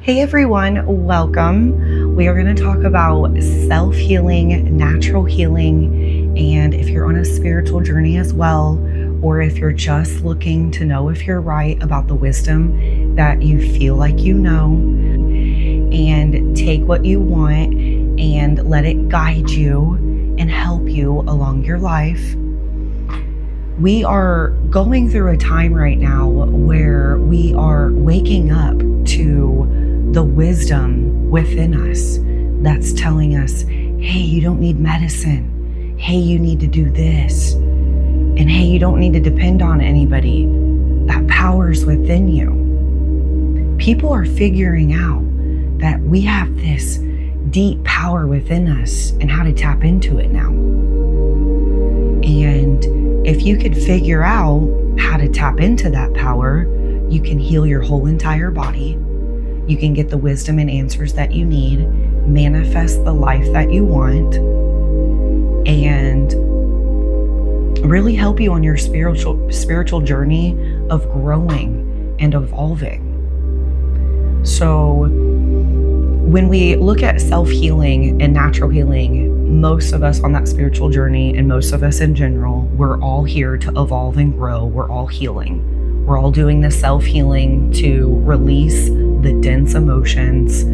Hey everyone, welcome. We are going to talk about self-healing, natural healing, and if you're on a spiritual journey as well, or if you're just looking to know if you're right about the wisdom that you feel like you know, and take what you want and let it guide you and help you along your life. We are going through a time right now where we are waking up to the wisdom within us that's telling us, hey, you don't need medicine. Hey, you need to do this. And hey, you don't need to depend on anybody. That power's within you. People are figuring out that we have this deep power within us and how to tap into it now. And if you could figure out how to tap into that power, you can heal your whole entire body. You can get the wisdom and answers that you need, manifest the life that you want, and really help you on your spiritual journey of growing and evolving. So when we look at self-healing and natural healing, most of us on that spiritual journey and most of us in general, we're all here to evolve and grow. We're all healing. We're all doing the self-healing to release the dense emotions,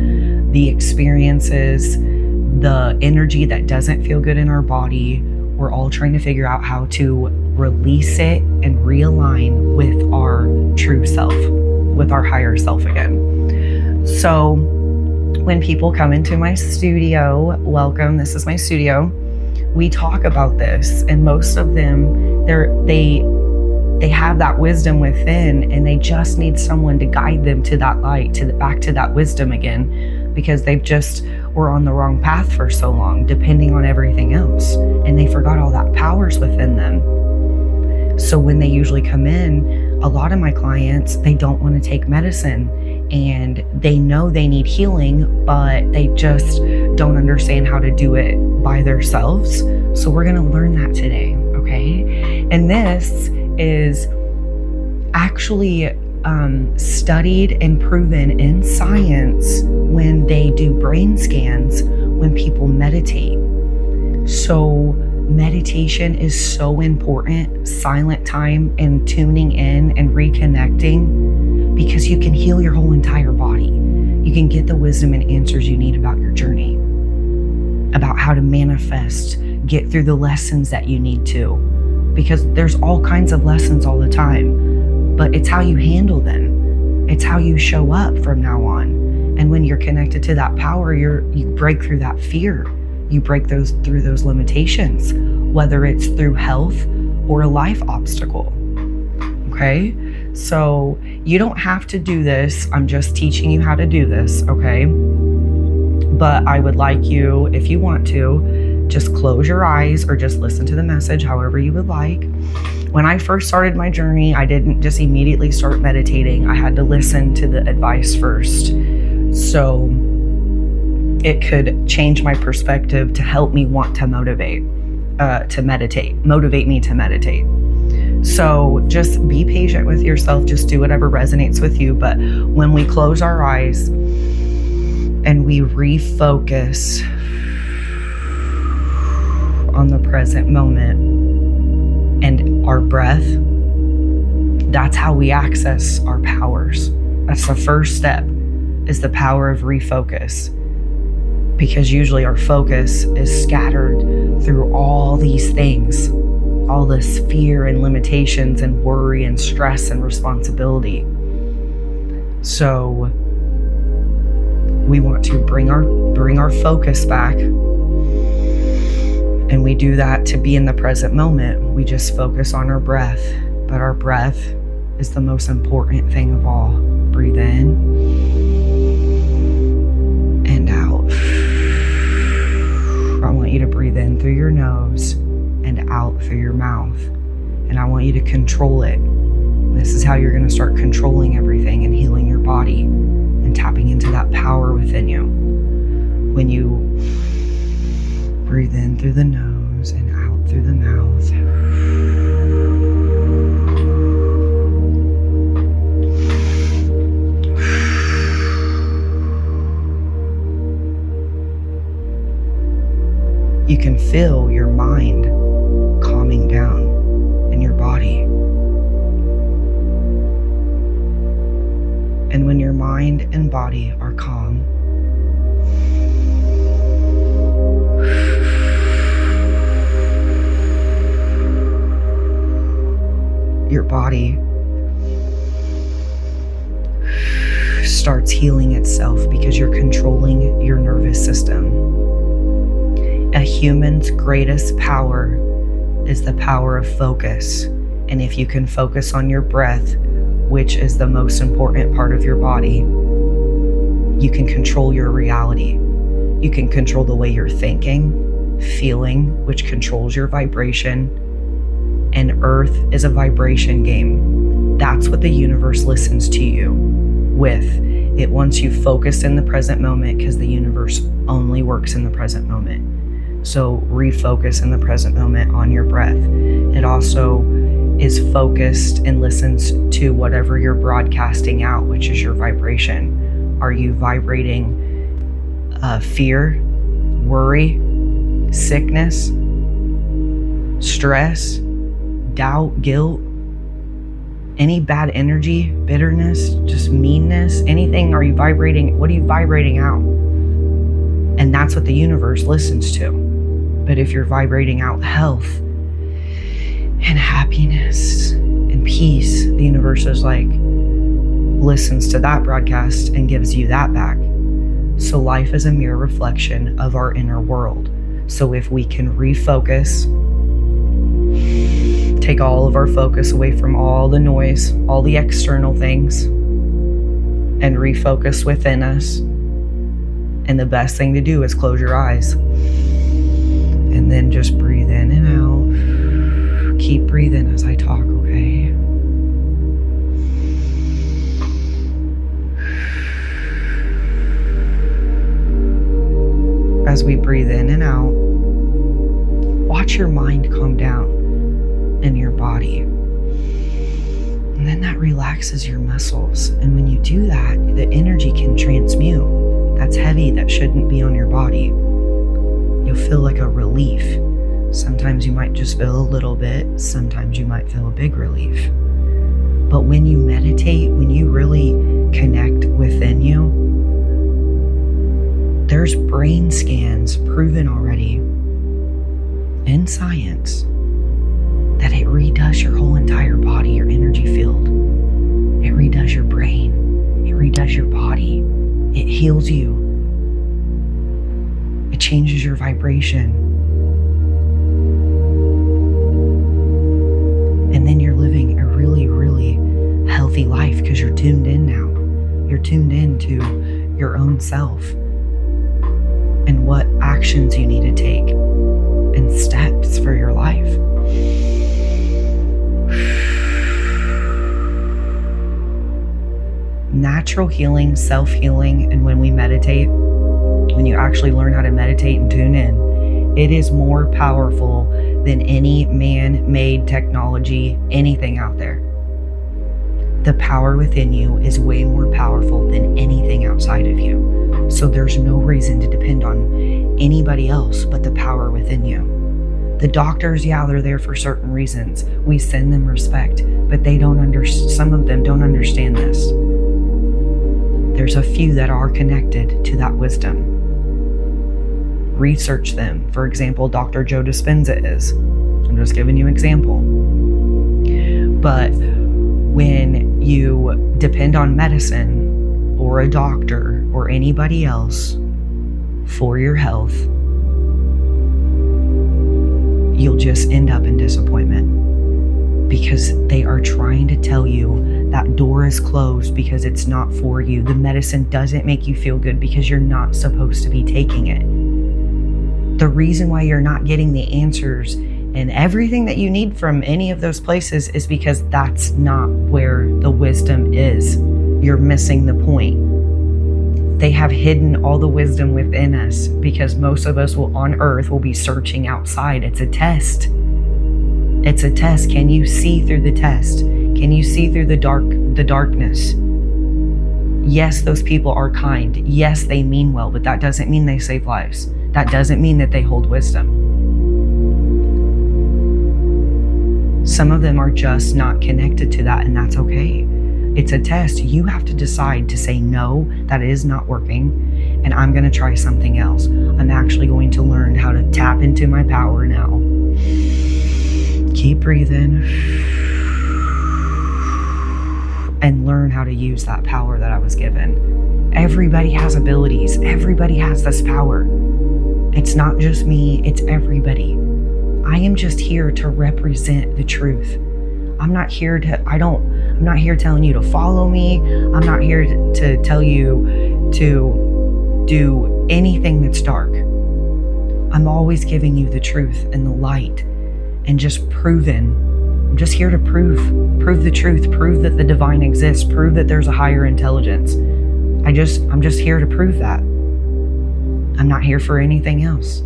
the experiences, the energy that doesn't feel good in our body. We're all trying to figure out how to release it and realign with our true self, with our higher self again. So when people come into my studio, welcome, this is my studio, we talk about this, and most of them, they have that wisdom within, and they just need someone to guide them to that light, back to that wisdom again, because they've just were on the wrong path for so long, depending on everything else, and they forgot all that power's within them. So when they usually come in, a lot of my clients, they don't want to take medicine, and they know they need healing, but they just don't understand how to do it by themselves. So we're going to learn that today, okay? And this is actually studied and proven in science when they do brain scans when people meditate. So meditation is so important, silent time and tuning in and reconnecting, because you can heal your whole entire body. You can get the wisdom and answers you need about your journey, about how to manifest, get through the lessons that you need to, because there's all kinds of lessons all the time, but it's how you handle them. It's how you show up from now on. And when you're connected to that power, you break through that fear. You break through those limitations, whether it's through health or a life obstacle. Okay? So you don't have to do this. I'm just teaching you how to do this, okay? But I would like you, if you want to, just close your eyes or just listen to the message however you would like. When I first started my journey, I didn't just immediately start meditating. I had to listen to the advice first, so it could change my perspective to help me want to motivate me to meditate. So just be patient with yourself. Just do whatever resonates with you. But when we close our eyes and we refocus on the present moment and our breath, that's how we access our powers. That's the first step, is the power of refocus, because usually our focus is scattered through all these things, all this fear and limitations and worry and stress and responsibility. So we want to bring our focus back. And we do that to be in the present moment. We just focus on our breath. But our breath is the most important thing of all. Breathe in and out. I want you to breathe in through your nose and out through your mouth. And I want you to control it. This is how you're going to start controlling everything and healing your body and tapping into that power within you. When you breathe in through the nose and out through the mouth. You can feel your mind calming down in your body. And when your mind and body are calm, your body starts healing itself because you're controlling your nervous system. A human's greatest power is the power of focus. And if you can focus on your breath, which is the most important part of your body, you can control your reality. You can control the way you're thinking, feeling, which controls your vibration. And Earth is a vibration game. That's what the universe listens to you with. It wants you focused in the present moment because the universe only works in the present moment. So refocus in the present moment on your breath. It also is focused and listens to whatever you're broadcasting out, which is your vibration. Are you vibrating fear, worry, sickness, stress, doubt, guilt, any bad energy, bitterness, just meanness, anything? Are you vibrating? What are you vibrating out? And that's what the universe listens to. But if you're vibrating out health and happiness and peace, the universe is like, listens to that broadcast and gives you that back. So life is a mere reflection of our inner world. So if we can refocus, take all of our focus away from all the noise, all the external things, and refocus within us. And the best thing to do is close your eyes. And then just breathe in and out. Keep breathing as I talk, okay? As we breathe in and out, watch your mind calm down in your body. And then that relaxes your muscles. And when you do that, the energy can transmute. That's heavy, that shouldn't be on your body. You'll feel like a relief. Sometimes you might just feel a little bit. Sometimes you might feel a big relief. But when you meditate, when you really connect within you, there's brain scans proven already in science that it redoes your whole entire body, your energy field. It redoes your brain. It redoes your body. It heals you. It changes your vibration. And then you're living a really, really healthy life because you're tuned in now. You're tuned in to your own self and what actions you need to take and steps for your life. Natural healing, self-healing, and when we meditate, when you actually learn how to meditate and tune in, it is more powerful than any man-made technology, anything out there. The power within you is way more powerful than anything outside of you. So there's no reason to depend on anybody else but the power within you. The doctors, yeah, they're there for certain reasons. We send them respect, but they don't some of them don't understand this. There's a few that are connected to that wisdom. Research them. For example, Dr. Joe Dispenza is. I'm just giving you an example. But when you depend on medicine or a doctor or anybody else for your health, you'll just end up in disappointment because they are trying to tell you that door is closed because it's not for you. The medicine doesn't make you feel good because you're not supposed to be taking it. The reason why you're not getting the answers and everything that you need from any of those places is because that's not where the wisdom is. You're missing the point. They have hidden all the wisdom within us because most of us on earth will be searching outside. It's a test. It's a test. Can you see through the test? Can you see through the darkness? Yes, those people are kind. Yes, they mean well, but that doesn't mean they save lives. That doesn't mean that they hold wisdom. Some of them are just not connected to that, and that's okay. It's a test. You have to decide to say, no, that is not working, and I'm going to try something else. I'm actually going to learn how to tap into my power now. Keep breathing. And learn how to use that power that I was given. Everybody has abilities. Everybody has this power. It's not just me, it's everybody. I am just here to represent the truth. I'm not here telling you to follow me. I'm not here to tell you to do anything that's dark. I'm always giving you the truth and the light and just I'm just here to prove the truth, prove that the divine exists, prove that there's a higher intelligence. I'm just here to prove that. I'm not here for anything else.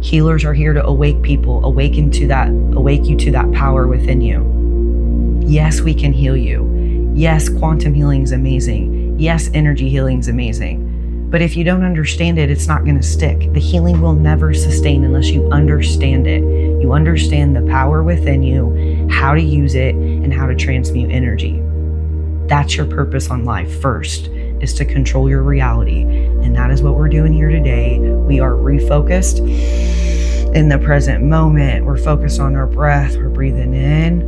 Healers are here to awake people, awake you to that power within you. Yes, we can heal you. Yes, quantum healing is amazing. Yes, energy healing is amazing. But if you don't understand it, it's not going to stick. The healing will never sustain unless you understand it. You understand the power within you, how to use it, and how to transmute energy. That's your purpose on life first, is to control your reality. And that is what we're doing here today. We are refocused in the present moment. We're focused on our breath. We're breathing in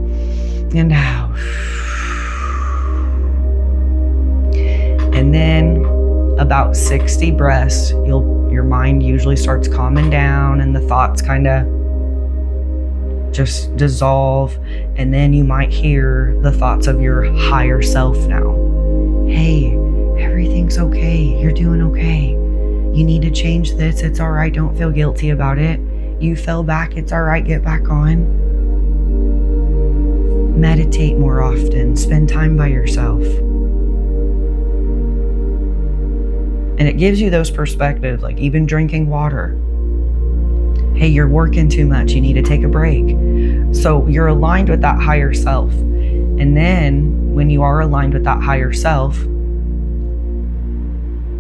and out. And then about 60 breaths, your mind usually starts calming down and the thoughts kind of just dissolve. And then you might hear the thoughts of your higher self now. Hey, everything's okay. You're doing okay. You need to change this. It's all right. Don't feel guilty about it. You fell back. It's all right. Get back on. Meditate more often. Spend time by yourself. And it gives you those perspectives, like even drinking water. Hey, you're working too much. You need to take a break. So you're aligned with that higher self. And then when you are aligned with that higher self,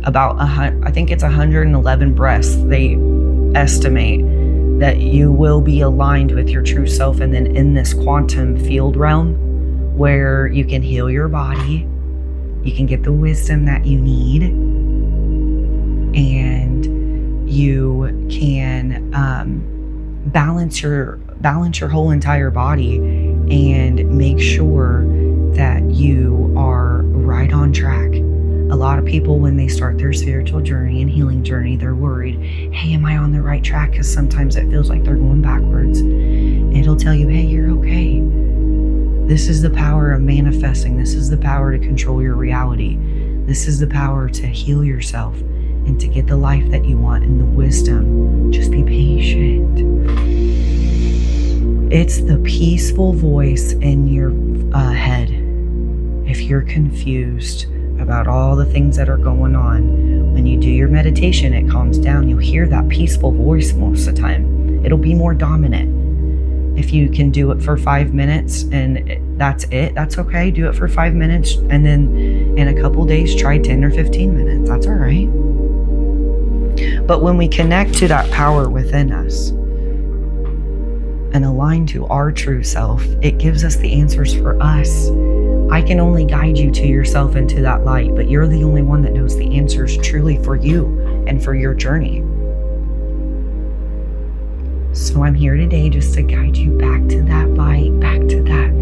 I think it's 111 breaths, they estimate that you will be aligned with your true self. And then in this quantum field realm where you can heal your body, you can get the wisdom that you need, and you can balance your whole entire body and make sure that you are right on track. A lot of people, when they start their spiritual journey and healing journey, they're worried, hey, am I on the right track? Because sometimes it feels like they're going backwards. It'll tell you, hey, you're okay. This is the power of manifesting. This is the power to control your reality. This is the power to heal yourself and to get the life that you want and the wisdom. Just be patient. It's the peaceful voice in your head. If you're confused about all the things that are going on, when you do your meditation, it calms down. You'll hear that peaceful voice most of the time. It'll be more dominant. If you can do it for 5 minutes and that's it, that's okay. Do it for 5 minutes, and then in a couple days try 10 or 15 minutes. That's all right. But when we connect to that power within us and align to our true self, it gives us the answers for us. I can only guide you to yourself and to that light, but you're the only one that knows the answers truly for you and for your journey. So I'm here today just to guide you back to that light, back to that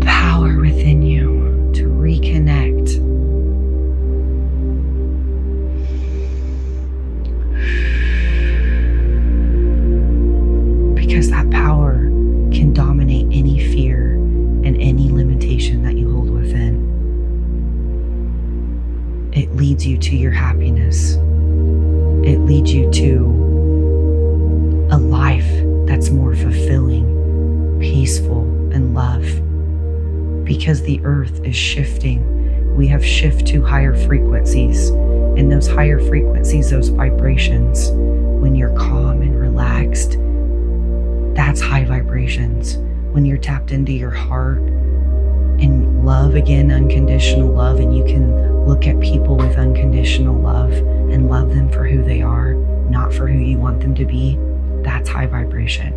power within you, to reconnect. Because that power can dominate any fear and any limitation that you hold within. It leads you to your happiness. It leads you to a life that's more fulfilling, peaceful, and love. Because the earth is shifting. We have shift to higher frequencies. And those higher frequencies, those vibrations, when you're calm and relaxed, that's high vibrations. When you're tapped into your heart and love, again, unconditional love, and you can look at people with unconditional love and love them for who they are, not not for who you want them to be, that's high vibration.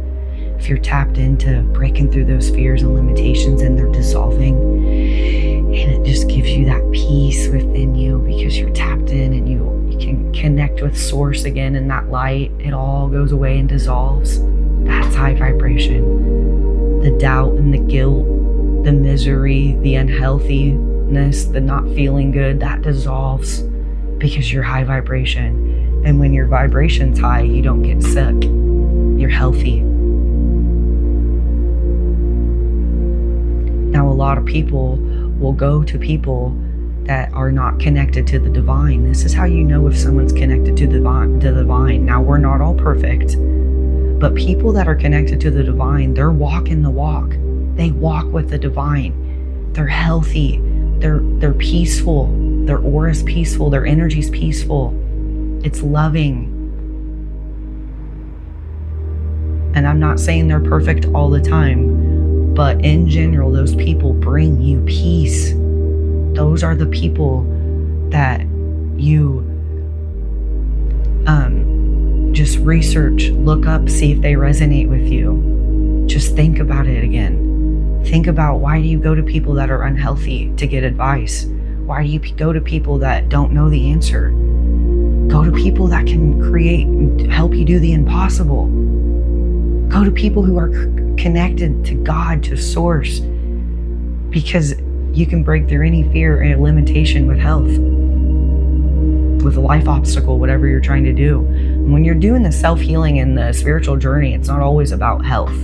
If you're tapped into breaking through those fears and limitations and they're dissolving, and it just gives you that peace within you because you're tapped in and you can connect with source again, and that light, it all goes away and dissolves. That's high vibration. The doubt and the guilt, the misery, the unhealthiness, the not feeling good, that dissolves because you're high vibration. And when your vibration's high, you don't get sick. You're healthy. Now, a lot of people will go to people that are not connected to the divine. This is how you know if someone's connected to the divine. Now, we're not all perfect, but people that are connected to the divine, they're walking the walk. They walk with the divine. They're healthy. They're peaceful. Their aura's peaceful. Their energy's peaceful. It's loving. And I'm not saying they're perfect all the time, but in general, those people bring you peace. Those are the people that you just research, look up, see if they resonate with you. Just think about it again. Think about, why do you go to people that are unhealthy to get advice? Why do you go to people that don't know the answer? Go to people that can help you do the impossible. Go to people who are connected to God, to source, because you can break through any fear and limitation with health, with a life obstacle, whatever you're trying to do. And when you're doing the self-healing and the spiritual journey, it's not always about health.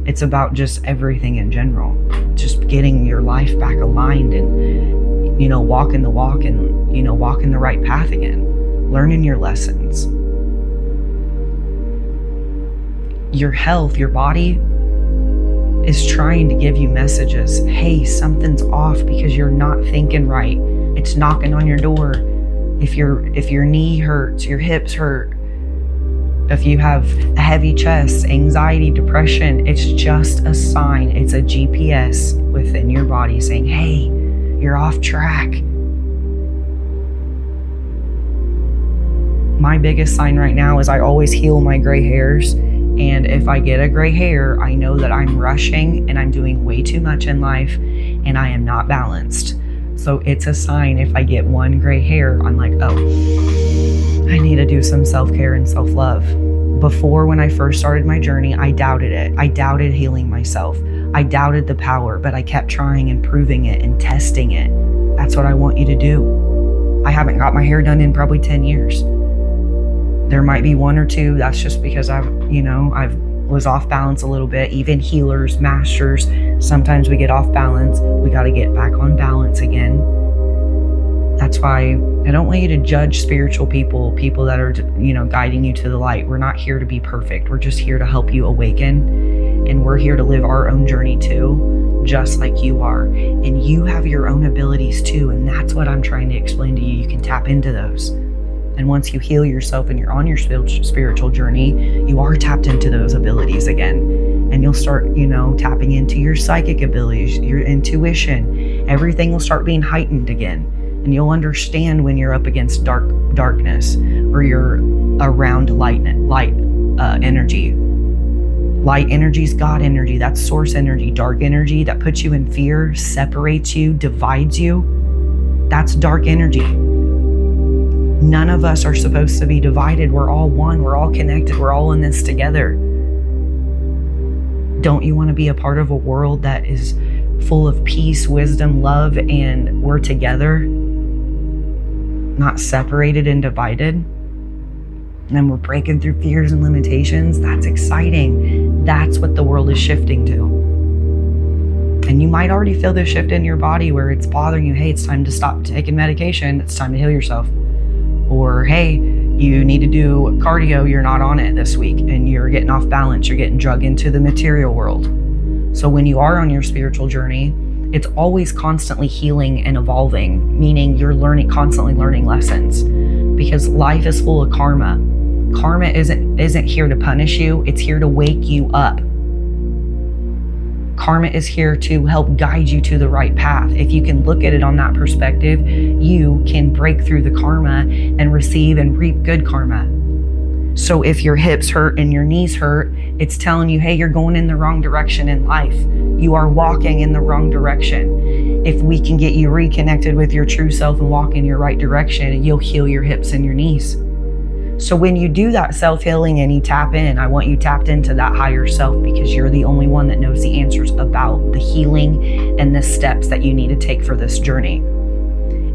It's about just everything in general. Just getting your life back aligned and, walking the walk and, walking the right path again. Learning your lessons. Your health, your body is trying to give you messages. Hey, something's off because you're not thinking right. It's knocking on your door. If your knee hurts, your hips hurt, if you have a heavy chest, anxiety, depression, it's just a sign. It's a GPS within your body saying, hey, you're off track. My biggest sign right now is I always heal my gray hairs. And if I get a gray hair, I know that I'm rushing and I'm doing way too much in life and I am not balanced. So it's a sign. If I get one gray hair, I'm like, oh, I need to do some self-care and self-love. Before, when I first started my journey, I doubted it. I doubted healing myself. I doubted the power, but I kept trying and proving it and testing it. That's what I want you to do. I haven't got my hair done in probably 10 years. There might be one or two. That's just because I was off balance a little bit. Even healers, masters, sometimes we get off balance. We got to get back on balance again. That's why I don't want you to judge spiritual people that are, guiding you to the light. We're not here to be perfect. We're just here to help you awaken. And we're here to live our own journey too, just like you are. And you have your own abilities too. And that's what I'm trying to explain to you. You can tap into those. And once you heal yourself and you're on your spiritual journey, you are tapped into those abilities again. And you'll start, tapping into your psychic abilities, your intuition. Everything will start being heightened again. And you'll understand when you're up against darkness, or you're around light energy. Light energy is God energy. That's source energy. Dark energy that puts you in fear, separates you, divides you. That's dark energy. None of us are supposed to be divided. We're all one. We're all connected. We're all in this together. Don't you want to be a part of a world that is full of peace, wisdom, love, and we're together, not separated and divided? And then we're breaking through fears and limitations. That's exciting. That's what the world is shifting to. And you might already feel this shift in your body where it's bothering you. Hey, it's time to stop taking medication. It's time to heal yourself. Or, hey, you need to do cardio. You're not on it this week and you're getting off balance. You're getting drug into the material world. So when you are on your spiritual journey, it's always constantly healing and evolving, meaning you're constantly learning lessons, because life is full of karma. Karma isn't here to punish you. It's here to wake you up. Karma is here to help guide you to the right path. If you can look at it on that perspective, you can break through the karma and receive and reap good karma. So if your hips hurt and your knees hurt, it's telling you, hey, you're going in the wrong direction in life. You are walking in the wrong direction. If we can get you reconnected with your true self and walk in your right direction, you'll heal your hips and your knees. So when you do that self-healing and you tap in, I want you tapped into that higher self, because you're the only one that knows the answers about the healing and the steps that you need to take for this journey.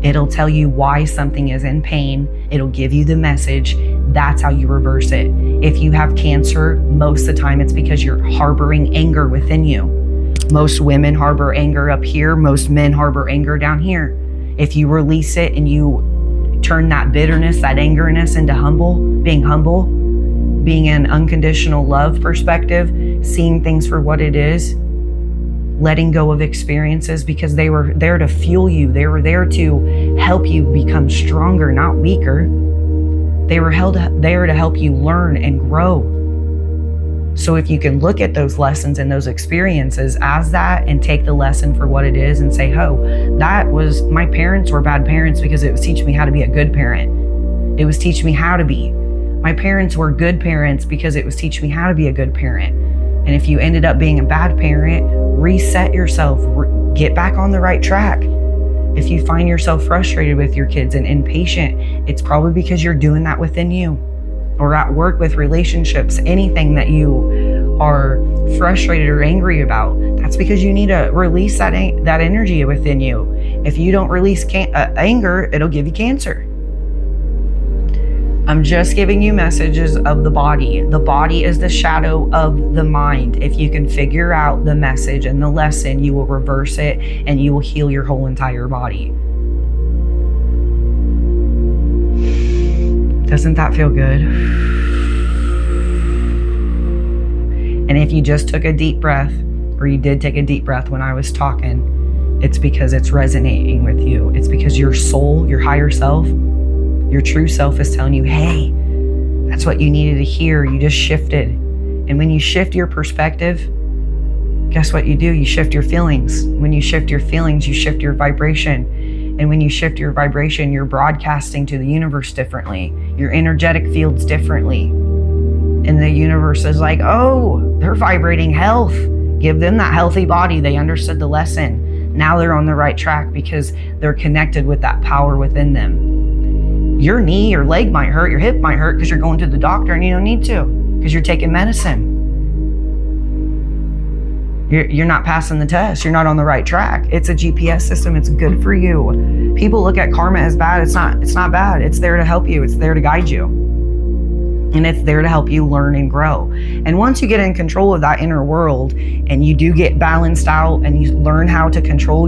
It'll tell you why something is in pain. It'll give you the message. That's how you reverse it. If you have cancer, most of the time it's because you're harboring anger within you. Most women harbor anger up here. Most men harbor anger down here. If you release it and you turn that bitterness, that angerness into being an unconditional love perspective, seeing things for what it is, letting go of experiences, because they were there to fuel you. They were there to help you become stronger, not weaker. They were there to help you learn and grow. So if you can look at those lessons and those experiences as that and take the lesson for what it is and say, oh, my parents were bad parents because it was teaching me how to be a good parent. It was teaching me how to be. My parents were good parents because it was teaching me how to be a good parent. And if you ended up being a bad parent, reset yourself, get back on the right track. If you find yourself frustrated with your kids and impatient, it's probably because you're doing that within you. Or at work with relationships, anything that you are frustrated or angry about, that's because you need to release that energy within you. If you don't release anger, it'll give you cancer. I'm just giving you messages of the body. The body is the shadow of the mind. If you can figure out the message and the lesson, you will reverse it and you will heal your whole entire body. Doesn't that feel good? And if you just took a deep breath, or you did take a deep breath when I was talking, it's because it's resonating with you. It's because your soul, your higher self, your true self is telling you, hey, that's what you needed to hear. You just shifted. And when you shift your perspective, guess what you do? You shift your feelings. When you shift your feelings, you shift your vibration. And when you shift your vibration, you're broadcasting to the universe differently. Your energetic fields differently. And the universe is like, oh, they're vibrating health. Give them that healthy body. They understood the lesson. Now they're on the right track because they're connected with that power within them. Your knee, your leg might hurt, your hip might hurt because you're going to the doctor and you don't need to, because you're taking medicine. You're not passing the test. You're not on the right track. It's a GPS system. It's good for you. People look at karma as bad. It's not bad. It's there to help you. It's there to guide you. And it's there to help you learn and grow. And once you get in control of that inner world and you do get balanced out and you learn how to control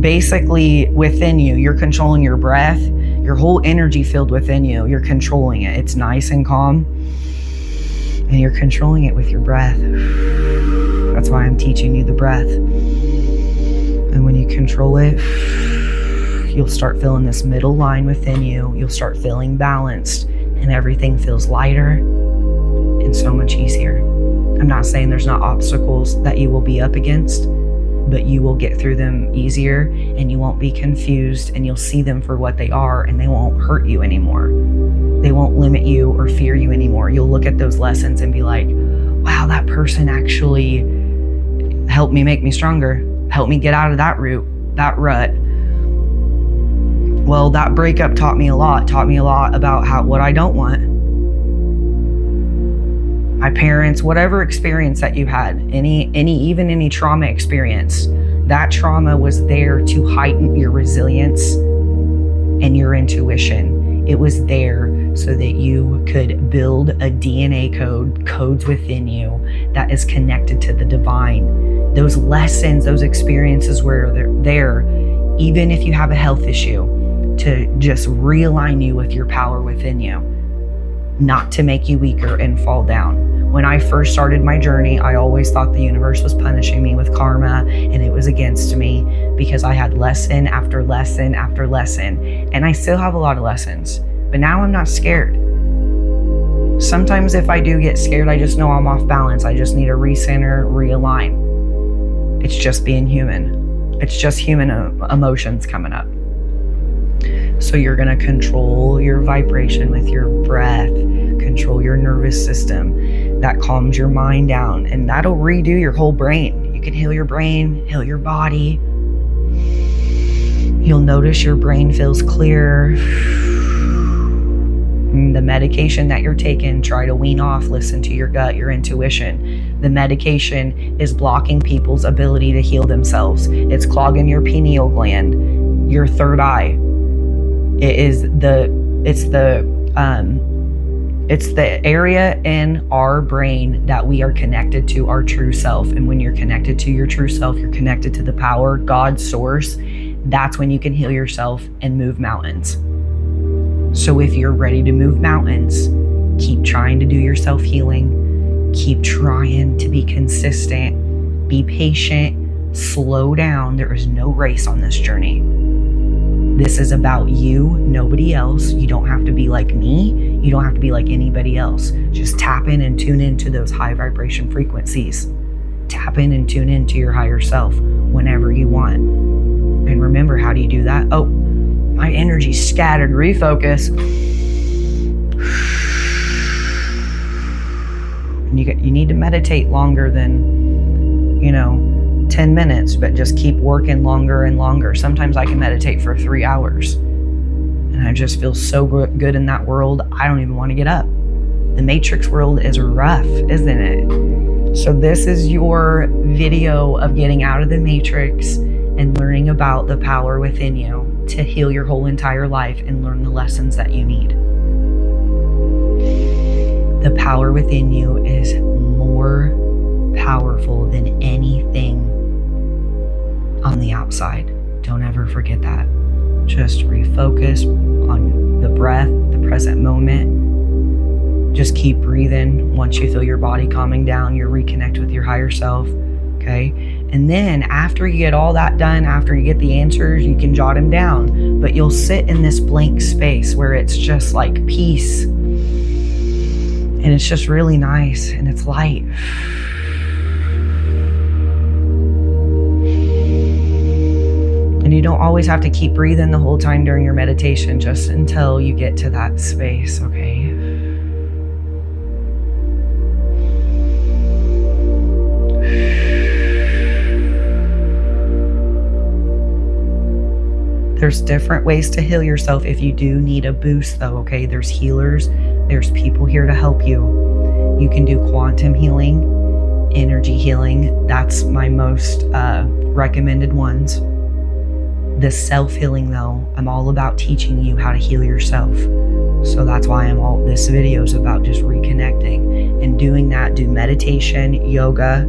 basically within you, you're controlling your breath, your whole energy field within you, you're controlling it. It's nice and calm. And you're controlling it with your breath. That's why I'm teaching you the breath. And when you control it, you'll start feeling this middle line within you. You'll start feeling balanced and everything feels lighter and so much easier. I'm not saying there's not obstacles that you will be up against, but you will get through them easier and you won't be confused and you'll see them for what they are and they won't hurt you anymore. They won't limit you or fear you anymore. You'll look at those lessons and be like, wow, that person actually helped me make me stronger, helped me get out of that rut. Well, that breakup taught me a lot about what I don't want. My parents, whatever experience that you had, even any trauma experience, that trauma was there to heighten your resilience and your intuition. It was there so that you could build a DNA codes within you that is connected to the divine. Those lessons, those experiences were there, even if you have a health issue, to just realign you with your power within you, not to make you weaker and fall down. When I first started my journey, I always thought the universe was punishing me with karma and it was against me because I had lesson after lesson after lesson. And I still have a lot of lessons, but now I'm not scared. Sometimes if I do get scared, I just know I'm off balance. I just need to recenter, realign. It's just being human. It's just human emotions coming up. So you're gonna control your vibration with your breath. control your nervous system, that calms your mind down, and that'll redo your whole brain. You can heal your brain, heal your body. You'll notice your brain feels clear. The medication that you're taking, try to wean off, listen to your gut, your intuition. The medication is blocking people's ability to heal themselves. It's clogging your pineal gland, your third eye. It's the area in our brain that we are connected to our true self. And when you're connected to your true self, you're connected to the power, God's source. That's when you can heal yourself and move mountains. So if you're ready to move mountains, keep trying to do your self-healing. Keep trying to be consistent. Be patient. Slow down. There is no race on this journey. This is about you, nobody else. You don't have to be like me. You don't have to be like anybody else. Just tap in and tune into those high vibration frequencies. Tap in and tune into your higher self whenever you want. And remember, how do you do that? Oh, my energy's scattered. Refocus. And you need to meditate longer than, 10 minutes, but just keep working longer and longer. Sometimes I can meditate for 3 hours. And I just feel so good in that world, I don't even want to get up. The Matrix world is rough, isn't it? So this is your video of getting out of the Matrix and learning about the power within you to heal your whole entire life and learn the lessons that you need. The power within you is more powerful than anything on the outside. Don't ever forget that. Just refocus on the breath, the present moment. Just keep breathing. Once you feel your body calming down, you reconnect with your higher self. Okay? And then after you get all that done, after you get the answers, you can jot them down. But you'll sit in this blank space where it's just like peace. And it's just really nice and it's light. And you don't always have to keep breathing the whole time during your meditation, just until you get to that space, okay? There's different ways to heal yourself if you do need a boost though, okay? There's healers, there's people here to help you. You can do quantum healing, energy healing. That's my most recommended ones. The self-healing though, I'm all about teaching you how to heal yourself. So that's why this video is about just reconnecting. And doing that, do meditation, yoga,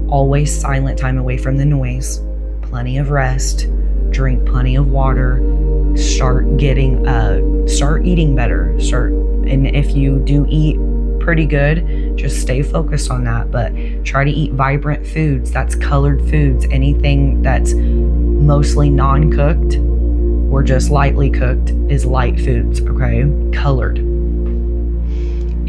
always silent time away from the noise, plenty of rest, drink plenty of water, start eating better. And if you do eat pretty good, just stay focused on that. But try to eat vibrant foods. That's colored foods. Anything that's mostly non-cooked or just lightly cooked is light foods, okay? Colored.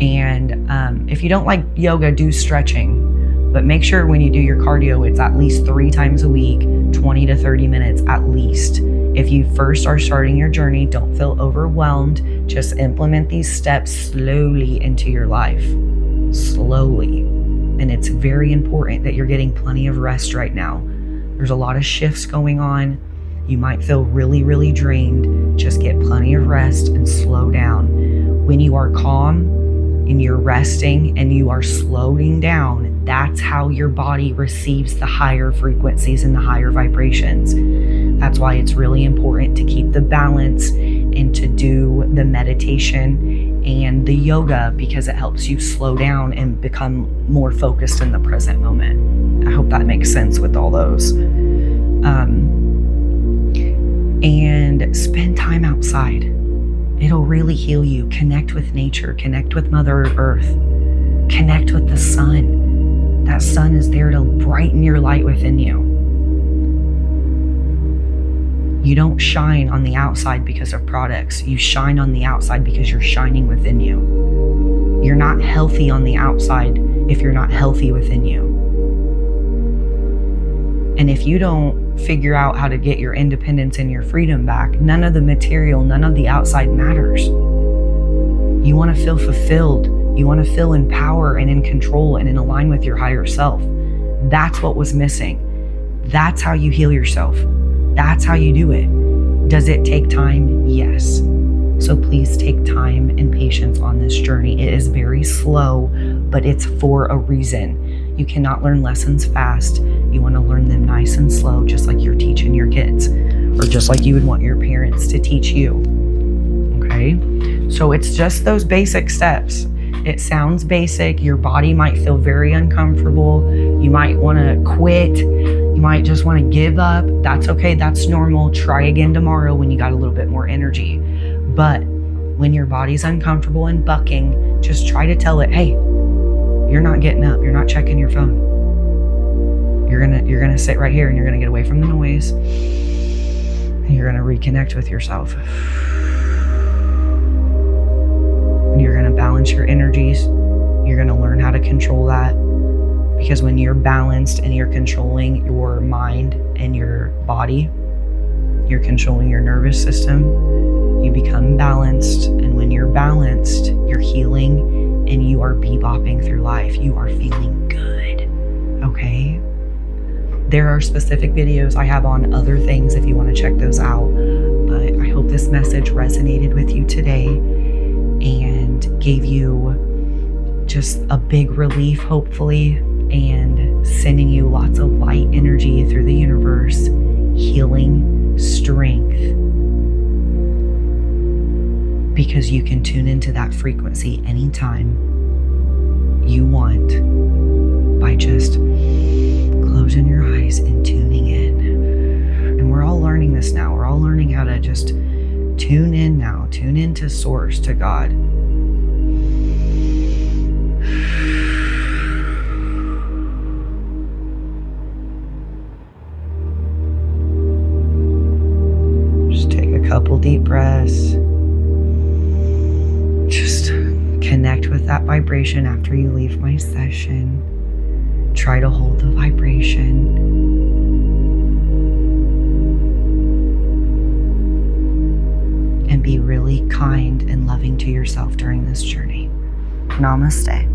And if you don't like yoga, do stretching. But make sure when you do your cardio, it's at least 3 times a week, 20 to 30 minutes at least. If you first are starting your journey, don't feel overwhelmed. Just implement these steps slowly into your life. Slowly. And it's very important that you're getting plenty of rest right now. There's a lot of shifts going on. You might feel really, really drained. Just get plenty of rest and slow down. When you are calm and you're resting and you are slowing down, that's how your body receives the higher frequencies and the higher vibrations. That's why it's really important to keep the balance and to do the meditation and the yoga, because it helps you slow down and become more focused in the present moment. I hope that makes sense with all those. And spend time outside. It'll really heal you. Connect with nature. Connect with Mother Earth. Connect with the sun. That sun is there to brighten your light within you. You don't shine on the outside because of products. You shine on the outside because you're shining within you. You're not healthy on the outside if you're not healthy within you. And if you don't figure out how to get your independence and your freedom back, none of the material, none of the outside matters. You want to feel fulfilled. You want to feel in power and in control and in align with your higher self. That's what was missing. That's how you heal yourself. That's how you do it. Does it take time? Yes. So please take time and patience on this journey. It is very slow, but it's for a reason. You cannot learn lessons fast. You want to learn them nice and slow, just like you're teaching your kids, or just like you would want your parents to teach you. Okay? So it's just those basic steps. It sounds basic. Your body might feel very uncomfortable. You might want to quit. You might just want to give up. That's okay. That's normal. Try again tomorrow when you got a little bit more energy. But when your body's uncomfortable and bucking, just try to tell it, hey, you're not getting up. You're not checking your phone. You're gonna sit right here and you're gonna get away from the noise. And you're gonna reconnect with yourself. You're going to balance your energies. You're going to learn how to control that, because when you're balanced and you're controlling your mind and your body, you're controlling your nervous system, you become balanced. And when you're balanced, you're healing and you are bebopping through life. You are feeling good. Okay? There are specific videos I have on other things if you want to check those out. But I hope this message resonated with you today and gave you just a big relief, hopefully, and sending you lots of light energy through the universe, healing, strength, because you can tune into that frequency anytime you want by just closing your eyes and tuning in. And we're all learning this now. We're all learning how to just tune in now. Tune into Source, to God. Just take a couple deep breaths. Just connect with that vibration after you leave my session. Try to hold the vibration. And be really kind and loving to yourself during this journey. Namaste.